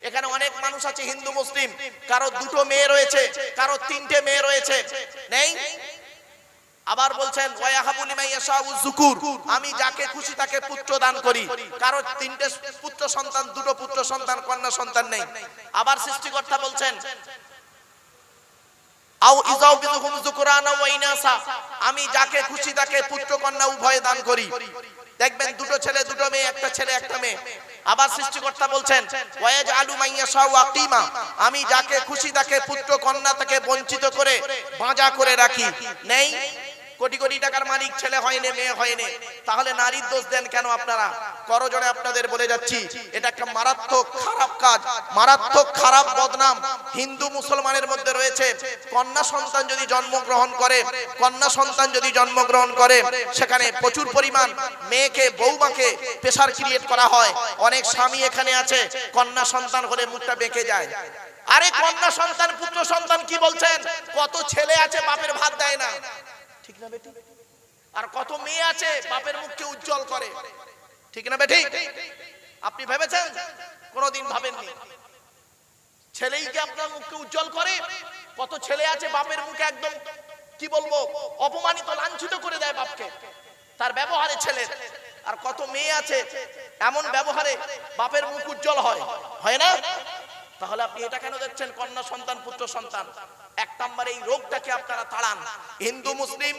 এখানে অনেক মানুষ আছে হিন্দু মুসলিম, কারো দুটো মেয়ে রয়েছে, কারো তিনটে মেয়ে রয়েছে, নেই? আবার বলছেন ওয়াহাবু লিমান ইয়াশাউ যুকুর, আমি যাকে খুশি তাকে পুত্র দান করি। কারো তিনটে পুত্র সন্তান, দুটো পুত্র সন্তান, কন্যা সন্তান নেই। আবার সৃষ্টিকর্তা বলছেন আও ইযাউবিযুহুম যুকরানা ওয়া ইনাসা, আমি যাকে খুশি তাকে পুত্র কন্যা উভয় দান করি। দেখবেন দুটো ছেলে দুটো মেয়ে, একটা ছেলে একটা মেয়ে। আবার সৃষ্টিকর্তা বলছেন ওয়ায়াজআলু মান ইয়াশাউ আকিমা, আমি যাকে খুশি তাকে পুত্র কন্যা থেকে বঞ্চিত করে বাঁজা করে রাখি। নেই? কোটি কোটি টাকার মালিক ছেলে হয়নি, মেয়ে হয়নি, তাহলে নারীর দোষ দেন কেন আপনারা? করজোড়ে আপনাদের বলে যাচ্ছি, এটা একটা মারাত্মক খারাপ কাজ, মারাত্মক খারাপ বদনাম হিন্দু মুসলমানের মধ্যে রয়েছে। কন্যা সন্তান যদি জন্মগ্রহণ করে, কন্যা সন্তান যদি জন্মগ্রহণ করে, সেখানে প্রচুর পরিমাণ মেয়েকে, বৌমাকে প্রেসার ক্রিয়েট করা হয়। অনেক স্বামী এখানে আছে, কন্যা সন্তান হলে মুখটা বেঁকে যায়। আরে কন্যা সন্তান, পুত্র সন্তান কি বলছেন? কত ছেলে আছে বাপের ভাত দেয় না, ঠিক না বেটি? আর কত মেয়ে আছে বাপের মুখকে উজ্জ্বল করে, ঠিক না বেটি? আপনি ভেবেছেন? কোনদিন ভাবেননি। ছেলেই কি আপনার মুখকে উজ্জ্বল করে? কত ছেলে আছে বাপের মুখে একদম কি বলবো, অপমানিত, লাঞ্ছিত করে দেয় বাপকে তার ব্যবহারে ছেলের। আর কত মেয়ে আছে এমন ব্যবহারে বাপের মুখ উজ্জ্বল হয়, হয় না? তাহলে আপনি এটা কেন দেখছেন কন্যা সন্তান, পুত্র সন্তান? এক নম্বরে এই রোগটাকে আপনারা তাড়ান। হিন্দু মুসলিম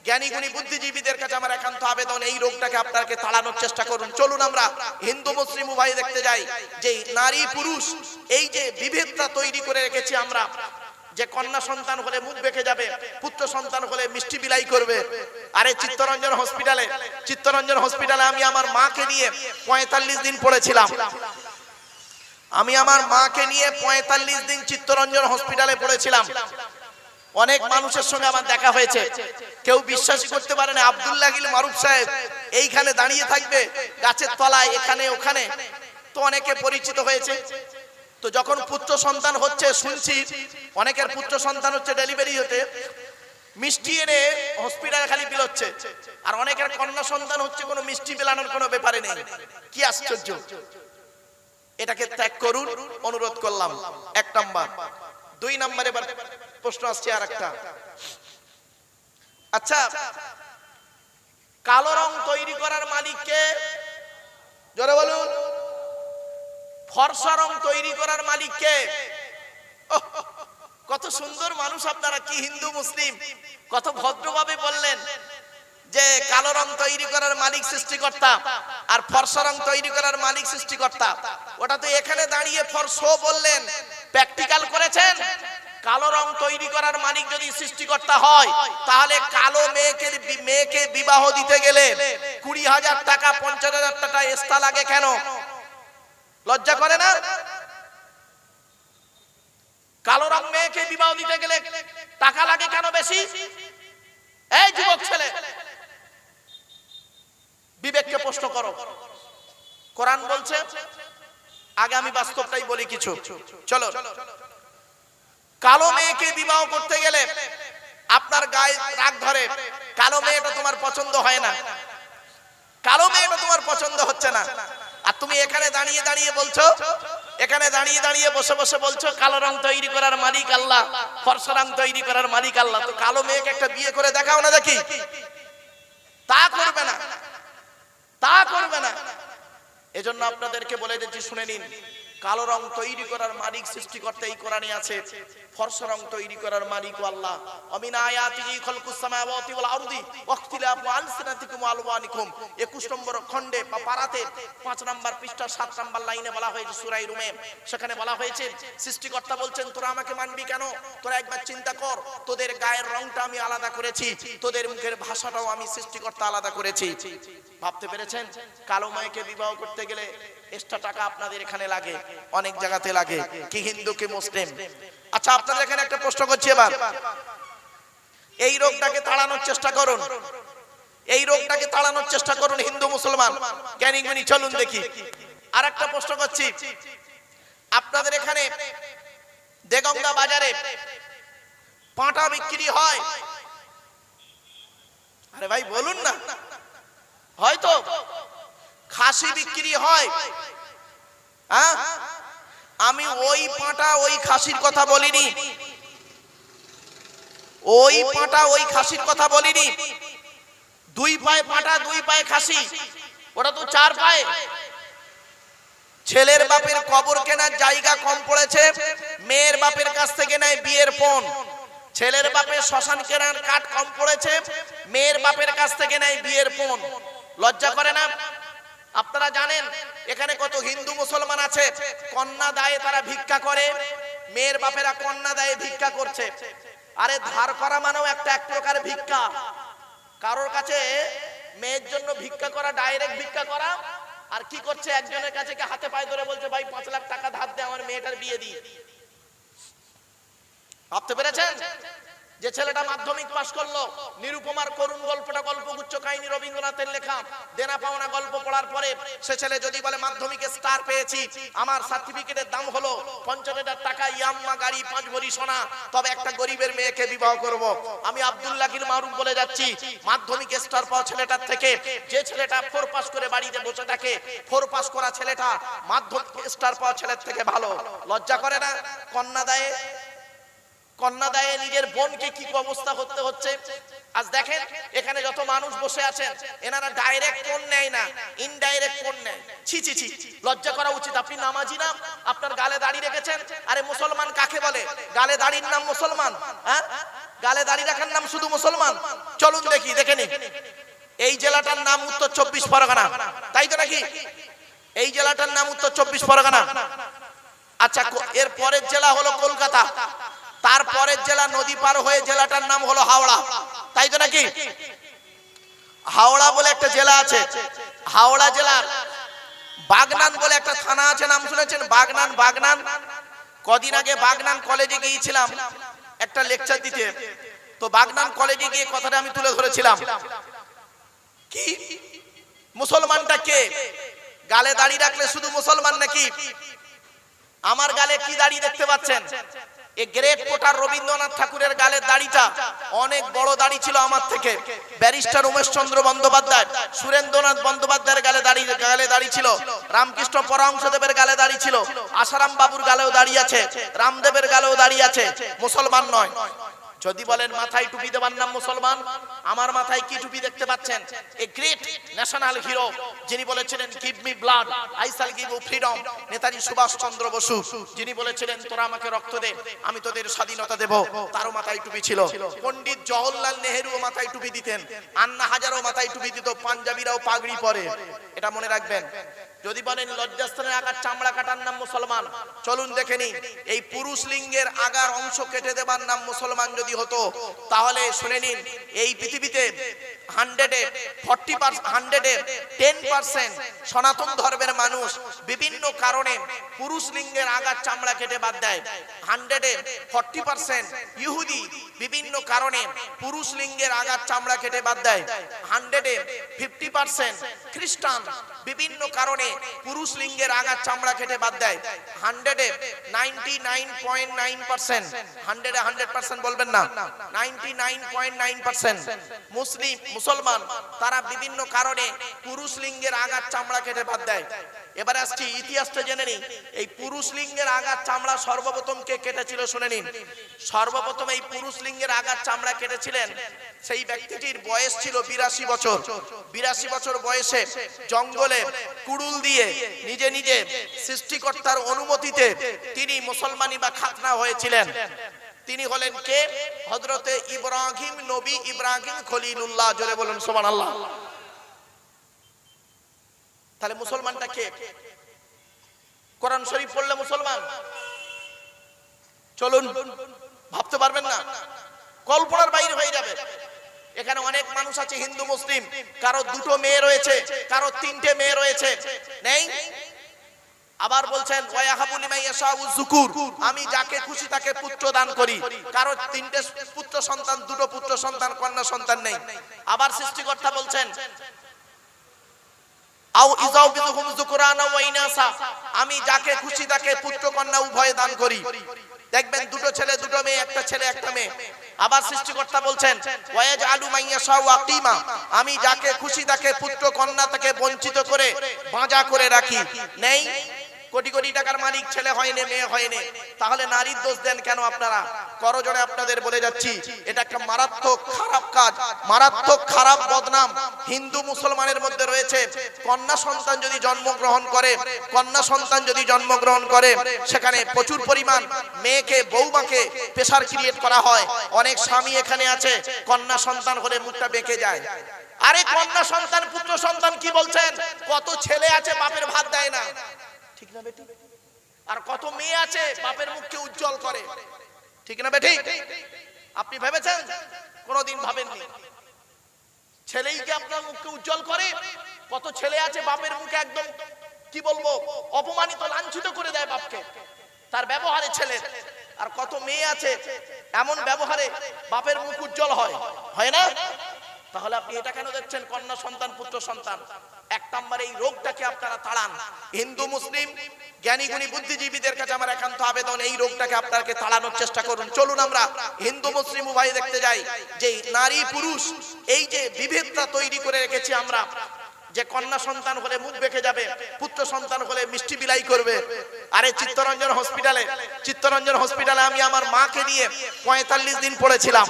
জ্ঞানী গুণী বুদ্ধিজীবীদের কাছে আমার একান্ত আবেদন, এই রোগটাকে আপনাকে তাড়ানোর চেষ্টা করুন। চলুন আমরা হিন্দু মুসলিম উভয় দেখতে যাই যে নারী পুরুষ এই যে বিভেদটা তৈরি করে রেখেছি আমরা, যে কন্যা সন্তান হলে মুখ বেঁকে যাবে, পুত্র সন্তান হলে মিষ্টি বিলাই করবে। আরে চিত্তরঞ্জন হসপিটালে আমি আমার মাকে নিয়ে 45 দিন পড়েছিলাম। আমি আমার মাকে নিয়ে 45 দিন চিত্তরঞ্জন হসপিটালে পড়েছিলাম। অনেক মানুষের সঙ্গে আমার দেখা হয়েছে, কেউ বিশ্বাসই করতে পারে না আব্দুল্লাহ গিল মারুফ সাহেব এইখানে দাঁড়িয়ে থাকবে গাছের তলায়, এখানে ওখানে, তো অনেকে পরিচিত হয়েছে। তো যখন পুত্র সন্তান হচ্ছে শুনছি, অনেকের পুত্র সন্তান হচ্ছে ডেলিভারি হতে মিষ্টি এনে হসপিটালে খালি বিলাচ্ছে, আর অনেকের কন্যা সন্তান হচ্ছে কোনো মিষ্টি বিলানোর কোনো ব্যাপারে নেই। কি আশ্চর্য! এটাকে ত্যাগ করুন, অনুরোধ করলাম। এক নাম্বার। দুই নাম্বার, এবার প্রশ্ন আসছে আর একটা। আচ্ছা, কালো রং তৈরি করার মালিক কে? জোরে বলুন। ফর্সা রং তৈরি করার মালিক কে? কত সুন্দর মানুষ আপনারা, কি হিন্দু মুসলিম, কত ভদ্রভাবে বললেন যে কালো রং তৈরি করার মালিক সৃষ্টিকর্তা আর ফর্সা রং তৈরি করার মালিক সৃষ্টিকর্তা। ওটা তো এখানে দাঁড়িয়ে ফর্সো বললেন, প্র্যাকটিক্যাল করেছেন। কালো রং তৈরি করার মালিক যদি সৃষ্টিকর্তা হয়, তাহলে কালো মেয়েকে বিবাহ দিতে গেলে 20,000 টাকা 50,000 টাকা এক্সট্রা লাগে কেন? লজ্জা করে না? কালো রং মেয়েকে বিবাহ দিতে গেলে টাকা লাগে কেন বেশি? এই যুবক ছেলে, বিবেককে প্রশ্ন করো। কোরআন বলছে, আগে আমি বাস্তবটাই বলি কিছু। চলো, কালো মেয়েকে বিবাহ করতে গেলে আপনার গায়ে রাগ ধরে, কালো মেয়েটা তোমার পছন্দ হয় না, কালো মেয়েটা তোমার পছন্দ হচ্ছে না, আর তুমি এখানে দাঁড়িয়ে দাঁড়িয়ে বলছো, এখানে দাঁড়িয়ে দাঁড়িয়ে বসে বসে বলছো কালো রং তৈরি করার মালিক আল্লাহ, ফর্সা রং তৈরি করার মালিক আল্লাহ। তো কালো মেয়েকে একটা বিয়ে করে দেখাও না দেখি। তা করবে না, তা করবে না। এজন্য আপনাদেরকে বলে দিচ্ছি, শুনে নিন। কালো রং তৈরি করার মালিক সৃষ্টিকর্তা এই কোরআনে আছে, ফর্সা রং তৈরি করার মালিক আল্লাহ। আমিন আয়াতিহি খালকুস সামাওয়াতি ওয়াল আরদি ওয়াখতিলাফু আলসিনাতিকুম ওয়া আলওয়ানিকুম। 21 নম্বর খণ্ডে বা পারাতে 5 নম্বর পৃষ্ঠা 7 নম্বর লাইনে বলা হয়েছে সূরা রুমে। সেখানে বলা হয়েছে, সৃষ্টিকর্তা বলছেন তোরা আমাকে মানবি কেন? তোরা একবার চিন্তা কর, তোদের গায়ের রংটা আমি আলাদা করেছি, তোদের মুখের ভাষাটাও আমি সৃষ্টিকর্তা আলাদা করেছি। ভাবতে পেরেছেন? কালো মেয়েকে বিবাহ করতে গেলে এক্সট্রা টাকা আপনাদের এখানে লাগে, অনেক জায়গাতে লাগে, কি হিন্দু কি মুসলিম। আচ্ছা, আপনাদের এখানে একটা প্রশ্ন করছি, এবার এই রোগটাকে তাড়ানোর চেষ্টা করুন, এই রোগটাকে তাড়ানোর চেষ্টা করুন হিন্দু মুসলমান জ্ঞানী গুণী। চলুন দেখি। আর একটা প্রশ্ন করছি, আপনাদের এখানে দেগঙ্গা বাজারে পাঁঠা বিক্রি হয়? আরে ভাই বলুন না। হয়তো খাসি বিক্রি হয়? হ্যাঁ, আমি ওই পাঁটা ওই খাসির কথা বলিনি, ওই পাঁটা ওই খাসির কথা বলিনি। দুই পায়ে পাঁটা দুই পায়ে খাসি, ওটা তো চার পায়ে। ছেলের বাপের কবর কেনার জায়গা কম পড়েছে, মেয়ের বাপের কাছ থেকে নেয় বিয়ের পণ। ছেলের বাপের শ্মশান কেনার কাঠ কম পড়েছে, মেয়ের বাপের কাছ থেকে নেয় বিয়ের পণ। লজ্জা করে না? আপনারা জানেন এখানে কত হিন্দু মুসলমান আছে, কন্যা দায়ে তারা ভিক্ষা করে, মেয়ের বাপেরা কন্যা দায়ে ভিক্ষা করছে। আরে ধার করা মানেও একটা এক প্রকার ভিক্ষা। কারোর কাছে মেয়ের জন্য ভিক্ষা করা, ডাইরেক্ট ভিক্ষা করা। আর কি করছে, একজনের কাছে হাতে পায়ে ধরে বলছে ভাই 5 লাখ টাকা ধার দে, আমার মেয়েটার বিয়ে দিই। ভাবতে পেরেছেন? যে ছেলেটা মাধ্যমিক পাশ করলো, নিরুপমার করুণ গল্পটা গল্পগুচ্ছ কাহিনী রবীন্দ্রনাথের লেখা, দেনা পাওনা গল্প পড়ার পরে সে ছেলে যদি বলে মাধ্যমিকে স্টার পেয়েছি, আমার সার্টিফিকেটের দাম হলো 50,000 টাকা, ইয়াম্মা গাড়ি, 5 ভরি সোনা, তবে একটা গরিবের মেয়েকে বিবাহ করব। আমি আব্দুল্লাহির মারুফ বলে যাচ্ছি, মাধ্যমিকে স্টার পাওয়া ছেলেটার থেকে যে ছেলেটা 4 পাস করে বাড়িতে বসে থাকে, 4 পাস করা ছেলেটা মাধ্যমিকে স্টার পাওয়া ছেলের থেকে ভালো। লজ্জা করে না? কন্যা দায়ে নিজের বোনকে কি অবস্থা করতে হচ্ছে। আজ দেখেন এখানে যত মানুষ বসে আছেন, এনারা ডাইরেক্ট কোন নেয় না, ইনডাইরেক্ট কোন নেয়। ছি ছি ছি, লজ্জা করা উচিত। আপনি নামাজি না, আপনার গালে দাড়ি রেখেছেন। আরে মুসলমান কাকে বলে? গালে দাড়ির নাম মুসলমান? হ্যাঁ, গালে দাড়ি রাখার নাম শুধু মুসলমান? চলুন দেখি, দেখে নিন। এই জেলাটার নাম উত্তর 24 পরগনা, তাই তো নাকি? এই জেলাটার নাম উত্তর 24 পরগনা। আচ্ছা, এর পরের জেলা হলো কলকাতা, তারপরের জেলা নদী পার হয়ে জেলাটার নাম হলো হাওড়া, তাই তো নাকি? হাওড়া বলে একটা জেলা আছে, হাওড়া জেলার বাগনান বলে একটা থানা আছে, নাম শুনেছেন? বাগনান। কদিন আগে বাগনান কলেজে গিয়েছিলাম একটা লেকচার দিতে, তো বাগনান কলেজে গিয়ে কথাটা আমি তুলে ধরেছিলাম। কি মুসলমানটা কে? গালে দাড়ি রাখলে শুধু মুসলমান নাকি? আমার গালে কি দাড়ি দেখতে পাচ্ছেন? এই গ্রেট পোটার রবীন্দ্রনাথ ঠাকুরের গালের দাড়িটা অনেক বড় দাড়ি ছিল আমার থেকে। ব্যারিস্টার উমেশ চন্দ্র বন্দ্যোপাধ্যায়, সুরেন্দ্রনাথ বন্দ্যোপাধ্যায়ের গালে দাড়ি ছিল, রামকৃষ্ণ পরমহংসদেবের গালে দাড়ি ছিল, আসারাম বাবুর গালেও দাড়ি আছে, রামদেবের গালেও দাড়ি আছে। মুসলমান নয়। যদি বলেন মাথায় টুপি দেবার নাম মুসলমান, আমার মাথায় কি টুপি দেখতে পাচ্ছেন? এ গ্রেট ন্যাশনাল হিরো যিনি বলেছিলেন give me blood I shall give you freedom, Netaji Subhash Chandra Bose যিনি বলেছিলেন তোরা আমাকে রক্ত দে আমি তোদের স্বাধীনতা দেব, তারও মাথায় টুপি ছিল। পণ্ডিত জওহরলাল নেহেরুও মাথায় টুপি দিতেন, আন্না হাজারও মাথায় টুপি দিত, পাঞ্জাবিরাও পাগড়ি পরে, এটা মনে রাখবেন। যদি বলেন লজ্জাস্থানের আগার চামড়া কাটার নাম মুসলমান, চলুন দেখে নিন। এই পুরুষ লিঙ্গের আগার অংশ কেটে দেবার নাম মুসলমান যদি হতো, তাহলে শুনে নিন, এই পৃথিবীতে 10% সনাতন ধর্মের মানুষ বিভিন্ন কারণে পুরুষ লিঙ্গের আগার চামড়া কেটে বাদ দেয়। 140% ইহুদি বিভিন্ন কারণে পুরুষ লিঙ্গের আগার চামড়া কেটে বাদ দেয়। 150% খ্রিস্টান বিভিন্ন কারণে পুরুষ লিঙ্গের আগার চামড়া কেটে বাদ দেয়। 99.9% 100% বলবেন না, 99.9% মুসলমান তারা বিভিন্ন কারণে পুরুষ লিঙ্গের আগার চামড়া কেটে বাদ দেয়। এবারে আসছি ইতিহাসটা জেনে নিন। এই পুরুষ লিঙ্গের আগার চামড়া সর্বপ্রথম কে কেটেছিল শুনে নিন। সর্বপ্রথম এই পুরুষ লিঙ্গের আগার চামড়া কেটেছিলেন সেই ব্যক্তিটির বয়স ছিল 82 বছর। 82 বছর বয়সে জঙ্গলে কুড়ুল দিয়ে নিজে নিজে সৃষ্টিকর্তার অনুমতিতে তিনি মুসলমানি বা খাতনা হয়েছিলেন। তিনি হলেন কে? হযরতে ইব্রাহিম, নবী ইব্রাহিম খলিলুল্লাহ। জোরে বলুন সুবহানাল্লাহ। তাহলে মুসলমানটা কে? কোরআন শরীফ পড়লে মুসলমান? চলুন, ভাবতে পারবেন না, কল্পনার বাইরে হয়ে যাবে। এখানে অনেক মানুষ আছে হিন্দু মুসলিম, কারো 2টো মেয়ে রয়েছে, কারো 3টে মেয়ে রয়েছে, নেই? আবার বলছেন ওয়াহাবু লিমান ইয়াশাউ যুকুর, আমি যাকে খুশি তাকে পুত্র দান করি। কারো 3টে পুত্র সন্তান, 2টো পুত্র সন্তান, কন্যা সন্তান নেই। আবার সৃষ্টিকর্তা বলছেন আও ইজাউবিহুম যুকরানা ওয়া ইনাসা, আমি যাকে খুশি তাকে পুত্র কন্যা উভয় দান করি। দেখবেন 2টো ছেলে 2টো মেয়ে, একটা ছেলে একটা মেয়ে। আবার সৃষ্টিকর্তা বলছেন ওয়ায়াজআলু মান ইয়াশাউ আকিমা, আমি যাকে খুশি তাকে পুত্র কন্যা থেকে বঞ্চিত করে বাঁজা করে রাখি। নেই? কোটি কোটি টাকার মালিক ছেলে হয়নি, মেয়ে হয়নি, তাহলে নারীর দোষ দেন কেন আপনারা? করজোড়ে আপনাদের বলে যাচ্ছি, এটা একটা মারাত্মক খারাপ কাজ, মারাত্মক খারাপ বদনাম হিন্দু মুসলমানের মধ্যে রয়েছে। কন্যা সন্তান যদি জন্মগ্রহণ করে, কন্যা সন্তান যদি জন্মগ্রহণ করে, সেখানে প্রচুর পরিমাণ মেয়েকে, বৌমাকে প্রেসার ক্রিয়েট করা হয়। অনেক স্বামী এখানে আছে, কন্যা সন্তান হলে মুখটা বেঁকে যায়। আরে কন্যা সন্তান, পুত্র সন্তান কি বলছেন? কত ছেলে আছে বাপের ভাত দেয় না, ঠিক না বেটি? আর কত মেয়ে আছে বাপের মুখকে উজ্জ্বল করে, ঠিক না বেটি? আপনি ভেবেছেন? কোনদিন ভাবেননি। ছেলেই কি আপনার মুখকে উজ্জ্বল করে? কত ছেলে আছে বাপের মুখে একদম কি বলবো, অপমানিত, লাঞ্ছিত করে দেয় বাপকে তার ব্যবহারে ছেলে। আর কত মেয়ে আছে এমন ব্যবহারে বাপের মুখ উজ্জ্বল হয়, হয় না? তাহলে আপনি এটা কেন দেখছেন কন্যা সন্তান, পুত্র সন্তান? এক নম্বরে এই রোগটাকে আপনারা তাড়ান। হিন্দু মুসলিম জ্ঞানী গুণী বুদ্ধিজীবীদের কাছে আমার একান্ত আবেদন, এই রোগটাকে আপনাকে তাড়ানোর চেষ্টা করুন। চলুন আমরা হিন্দু মুসলিম উভয় দেখতে যাই যে নারী পুরুষ এই যে বিভেদটা তৈরি করে রেখেছি আমরা, যে কন্যা সন্তান হলে মুখ বেঁকে যাবে, পুত্র সন্তান হলে মিষ্টি বিলাই করবে। আরে চিত্তরঞ্জন হসপিটালে আমি আমার মাকে নিয়ে 45 দিন পড়েছিলাম।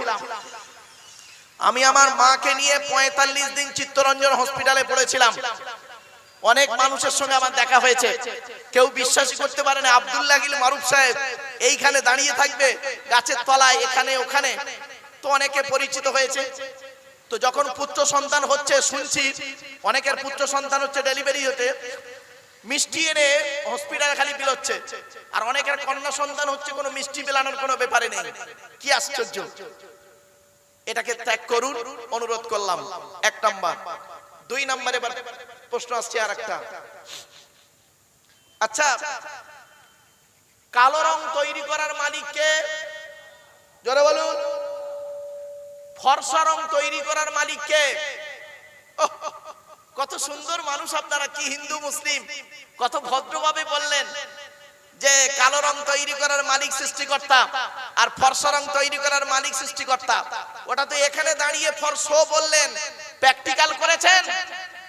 আমি আমার মাকে নিয়ে 45 দিন চিত্তরঞ্জন হসপিটালে পড়েছিলাম। অনেক মানুষের সঙ্গে আমার দেখা হয়েছে, কেউ বিশ্বাসই করতে পারে না আব্দুল্লাহ গিল মারুফ সাহেব এইখানে দাঁড়িয়ে থাকবে গাছের তলায়, এখানে ওখানে, তো অনেকে পরিচিত হয়েছে। তো যখন পুত্র সন্তান হচ্ছে শুনছি অনেকের পুত্র সন্তান হচ্ছে ডেলিভারি হতে মিষ্টি এনে হসপিটালে খালি বিলাচ্ছে, আর অনেকের কন্যা সন্তান হচ্ছে কোনো মিষ্টি বিলানোর কোনো ব্যাপারে নেই। কি আশ্চর্য! এটাকে ত্যাগ করুন, অনুরোধ করলাম। এক নাম্বার। দুই নাম্বার, এবার প্রশ্ন আসছে আর একটা। আচ্ছা, কালো রং তৈরি করার মালিক কে? জোরে বলুন। ফর্সা রং তৈরি করার মালিক কে? কত সুন্দর মানুষ আপনারা, কি হিন্দু মুসলিম, কত ভদ্রভাবে বললেন যে কালো রং তৈরি করার মালিক সৃষ্টিকর্তা, আর ফর্সা রং তৈরি করার মালিক সৃষ্টিকর্তা। ওটা তো এখানে দাঁড়িয়ে ফর্সো বললেন, প্র্যাকটিক্যাল করেছেন।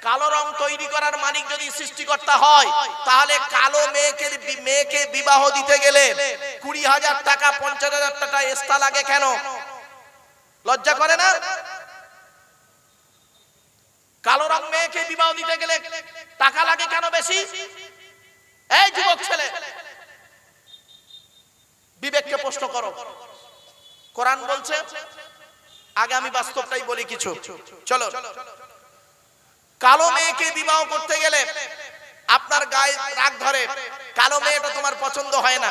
কালো রং তৈরি করার মালিক যদি সৃষ্টিকর্তা হয়, তাহলে কালো মেয়েকে বিবাহ দিতে গেলে 20,000 টাকা 50,000 টাকা এক্সট্রা লাগে কেন? লজ্জা করে না? কালো রং মেয়েকে বিবাহ দিতে গেলে টাকা লাগে কেন বেশি? এই যুবক ছেলে, বিবেককে প্রশ্ন করো। কোরআন বলছে, আগে আমি বাস্তবটাই বলি কিছু। চলো, কালো মেয়েকে বিবাহ করতে গেলে আপনার গায়ে রাগ ধরে, কালো মেয়েটা তোমার পছন্দ হয় না,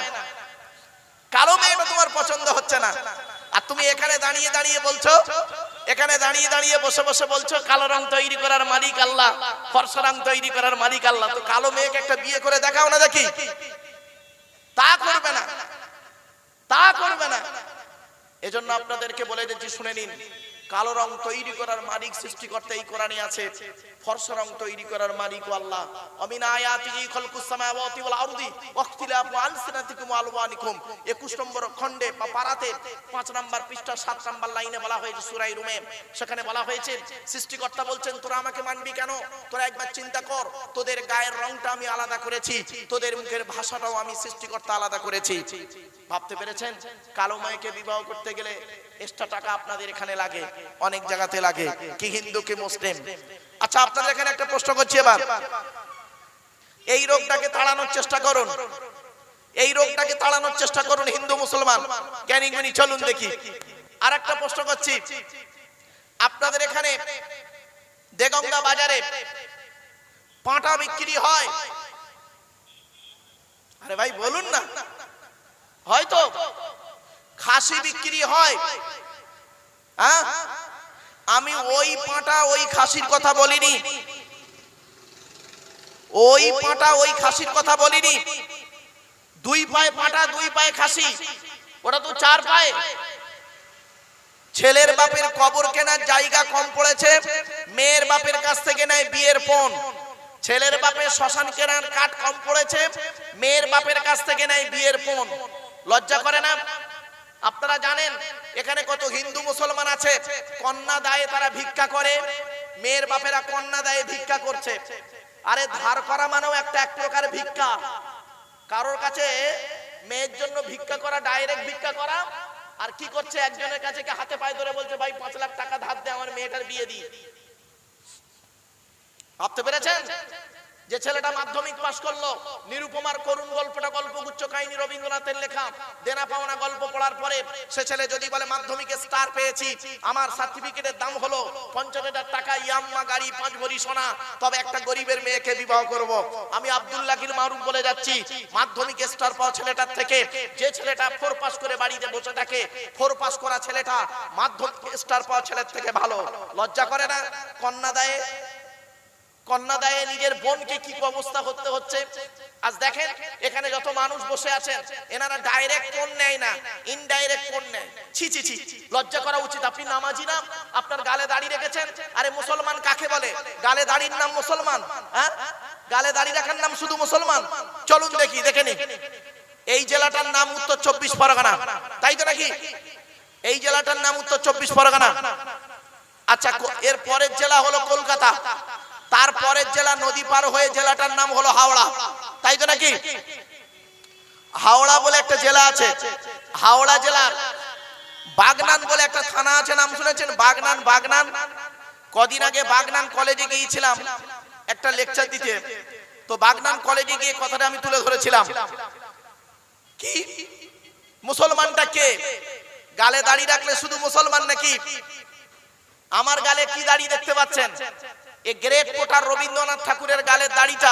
কালো মেয়েটা তোমার পছন্দ হচ্ছে না, আর তুমি এখানে দাঁড়িয়ে দাঁড়িয়ে বলছো, এখানে দাঁড়িয়ে দাঁড়িয়ে বসে বসে বলছো কালো রং তৈরি করার মালিক আল্লাহ, ফর্সা রং তৈরি করার মালিক আল্লাহ। তো কালো মেয়েকে একটা বিয়ে করে দেখাও না দেখি। তা করবে না, তা করবে না। এজন্য আপনাদেরকে বলে দিচ্ছি, শুনে নিন। কালো রং তৈরি করার মালিক সৃষ্টিকর্তা এই কোরআনে আছে, ফর্সা রং তৈরি করার মালিক আল্লাহ। আমিন আয়াতিহি খালকুস সামাওয়াতি ওয়াল আরদি ওয়াখতিলাফু আলসিনাতিকুম ওয়া আলওয়ানিকুম। 21 নম্বর খণ্ডে বা পারাতে 5 নম্বর পৃষ্ঠা 7 নম্বর লাইনে বলা হয়েছে সূরা রুমে, সেখানে বলা হয়েছে সৃষ্টিকর্তা বলছেন, তোরা আমাকে মানবি কেন? তোরা একবার চিন্তা কর, তোদের গায়ের রংটা আমি আলাদা করেছি, তোদের মুখের ভাষাটাও আমি সৃষ্টিকর্তা আলাদা করেছি। ভাবতে পেরেছেন? কালো মেয়েকে বিবাহ করতে গেলে এক্সট্রা টাকা আপনাদের এখানে লাগে, অনেক জায়গাতে লাগে, কি হিন্দু কি মুসলিম। আচ্ছা, আপনাদের এখানে একটা প্রশ্ন করছি, এবার এই রোগটাকে তাড়ানোর চেষ্টা করুন, এই রোগটাকে তাড়ানোর চেষ্টা করুন হিন্দু মুসলমান জ্ঞানী গুণী। চলুন দেখি আর একটা প্রশ্ন করছি। আপনাদের এখানে দেগঙ্গা বাজারে পাঁঠা বিক্রি হয়? আরে ভাই বলুন না। হয়তো খাসি বিক্রি হয়? হ্যাঁ, আমি ওই পাঁঠা ওই খাসির কথা বলিনি, ওই পাঁঠা ওই খাসির কথা বলিনি। 2 পায়ে পাঁঠা 2 পায়ে খাসি, ওটা তো 4 পায়ে। ছেলের বাপের কবর কেনার জায়গা কম পড়েছে, মেয়ের বাপের কাছ থেকে নেয় বিয়ের পণ। ছেলের বাপের শ্মশান কেনার কাঠ কম পড়েছে, মেয়ের বাপের কাছ থেকে নেয় বিয়ের পণ। লজ্জা করে না? আপনারা জানেন এখানে কত হিন্দু মুসলমান আছে, কন্যা দায়ে তারা ভিক্ষা করে, মেয়ের বাপেরা কন্যা দায়ে ভিক্ষা করছে। আরে ধার করা মানেও এক প্রকার ভিক্ষা, কারোর কাছে মেয়ের জন্য ভিক্ষা করা, ডাইরেক্ট ভিক্ষা করা, আর কি করছে একজনের কাছে হাতে পায়ে ধরে বলছে ভাই 5 লাখ টাকা ধার দে আমার মেয়েটার বিয়ে দিই। ভাবতে পেরেছেন? যে ছেলেটা মাধ্যমিক পাস করলো, নিরুপমার করুণ গল্পটা গল্পগুচ্ছ কাহিনী রবীন্দ্রনাথের লেখা, দেনা পাওনা গল্প পড়ার পরে সে ছেলে যদি বলে মাধ্যমিকে স্টার পেয়েছি, আমার সার্টিফিকেটের দাম হলো 50,000 টাকা, ইয়াম্মা গাড়ি, 5 ভরি সোনা, তবে একটা গরিবের মেয়েকে বিবাহ করব। আমি আব্দুল্লাহির মারুফ বলে যাচ্ছি, মাধ্যমিকে স্টার পাওয়া ছেলেটার থেকে যে ছেলেটা 4 পাস করে বাড়িতে বসে থাকে, 4 পাস করা ছেলেটা মাধ্যমিকে স্টার পাওয়া ছেলের থেকে ভালো। লজ্জা করে না? কন্যাদায়ে নিজের বোনকে কি অবস্থা করতে হচ্ছে। আজ দেখেন এখানে যত মানুষ বসে আছেন, এনারা ডাইরেক্ট কোন নেয় না, ইনডাইরেক্ট কোন নেয়। ছি ছি ছি, লজ্জা করা উচিত। আপনি নামাজি না, আপনার গালে দাড়ি রেখেছেন। আরে মুসলমান কাকে বলে? গালে দাড়ির নাম মুসলমান? হ্যাঁ, গালে দাড়ি রাখার নাম শুধু মুসলমান? চলুন দেখে নি। এই জেলাটার নাম উত্তর 24 পরগনা, তাই তো নাকি? এই জেলাটার নাম উত্তর 24 পরগনা। আচ্ছা, এর পরের জেলা হলো কলকাতা, তারপরের জেলা নদী পার হয়ে জেলাটার নাম হলো হাওড়া, তাই তো নাকি? হাওড়া বলে একটা জেলা আছে, হাওড়া জেলার বাগনান বলে একটা থানা আছে, নাম শুনেছেন? বাগনান। কদিন আগে বাগনান কলেজে গিয়েছিলাম একটা লেকচার দিতে, তো বাগনান কলেজে গিয়ে কথাটা আমি তুলে ধরেছিলাম, কি মুসলমানটা কে? গালে দাড়ি রাখলে শুধু মুসলমান নাকি? আমার গালে কি দাড়ি দেখতে পাচ্ছেন? এই গ্রেট পোটার রবীন্দ্রনাথ ঠাকুরের গালের দাড়িটা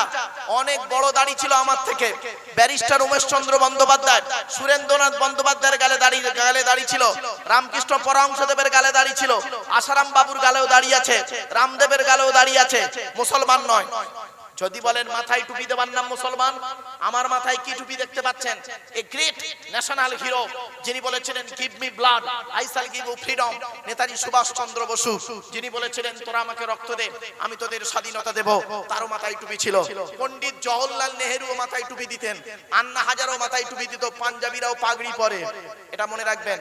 অনেক বড় দাড়ি ছিল আমার থেকে। ব্যারিস্টার উমেশ চন্দ্র বন্দ্যোপাধ্যায়, সুরেন্দ্রনাথ বন্দ্যোপাধ্যায়ের গালে দাড়ি ছিল, রামকৃষ্ণ পরমহংসদেবের গালে দাড়ি ছিল, আসারাম বাবুর গালেও দাড়ি আছে, রামদেবের গালেও দাড়ি আছে। মুসলমান নয়। যদি বলেন মাথায় টুপি দেবার নাম মুসলমান, আমার মাথায় কি টুপি দেখতে পাচ্ছেন? এ গ্রেট ন্যাশনাল হিরো যিনি বলেছিলেন give me blood I shall give you freedom, Netaji Subhash Chandra Bose যিনি বলেছিলেন তোরা আমাকে রক্ত দে আমি তোদের স্বাধীনতা দেব, তারও মাথায় টুপি ছিল। পণ্ডিত জওহরলাল নেহেরুও মাথায় টুপি দিতেন, আন্না হাজারও মাথায় টুপি দিত, পাঞ্জাবিরাও পাগড়ি পরে, এটা মনে রাখবেন।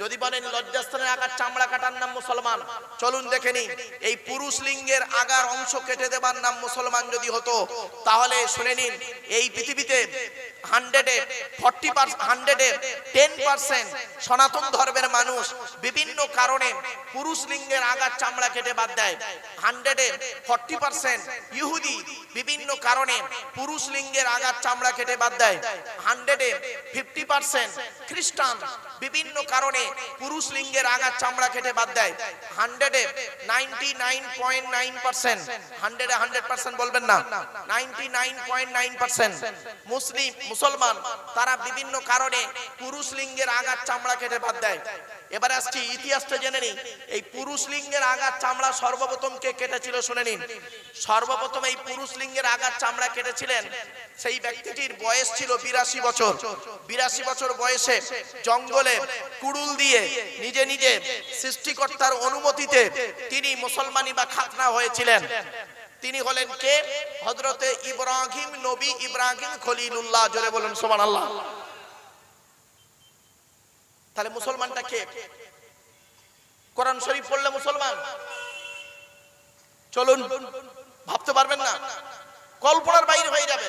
যদি বলেন লজ্জাস্থানের আগার চামড়া কাটার নাম মুসলমান, চলুন দেখে নিন। এই পুরুষ লিঙ্গের আগার অংশ কেটে দেবার নাম মুসলমান যদি হতো, তাহলে শুনে নিন, এই পৃথিবীতে 10% সনাতন ধর্মের মানুষ বিভিন্ন কারণে পুরুষ লিঙ্গের আগার চামড়া কেটে বাদ দেয়। 40% ইহুদি বিভিন্ন কারণে পুরুষ লিঙ্গের আগার চামড়া কেটে বাদ দেয়। 50% খ্রিস্টান বিভিন্ন কারণে পুরুষ লিঙ্গের আগার চামড়া কেটে বাদ দেয়। 99.9% 100% বলবেন না, 99.9% মুসলমান তারা বিভিন্ন কারণে পুরুষ লিঙ্গের আগার চামড়া কেটে বাদ দেয়। এবারে আসছি ইতিহাসটা জেনে নিন। এই পুরুষ লিঙ্গের আগার চামড়া সর্বপ্রথম কে কেটেছিল শুনে নিন। সর্বপ্রথম এই পুরুষ লিঙ্গের আগার চামড়া কেটেছিলেন সেই ব্যক্তিটির বয়স ছিল 82 বছর। 82 বছর বয়সে জঙ্গলে কুড়ুল দিয়ে নিজে নিজে সৃষ্টিকর্তার অনুমতিতে তিনি মুসলমানি বা খাতনা হয়েছিলেন। তিনি হলেন কে? হযরতে ইব্রাহিম, নবী ইব্রাহিম খলিলুল্লাহ। জোরে বলুন সুবহানাল্লাহ। তাহলে মুসলমানটা কে? কোরআন শরীফ পড়লে মুসলমান? চলুন, ভাবতে পারবেন না, কল্পনার বাইরে হয়ে যাবে।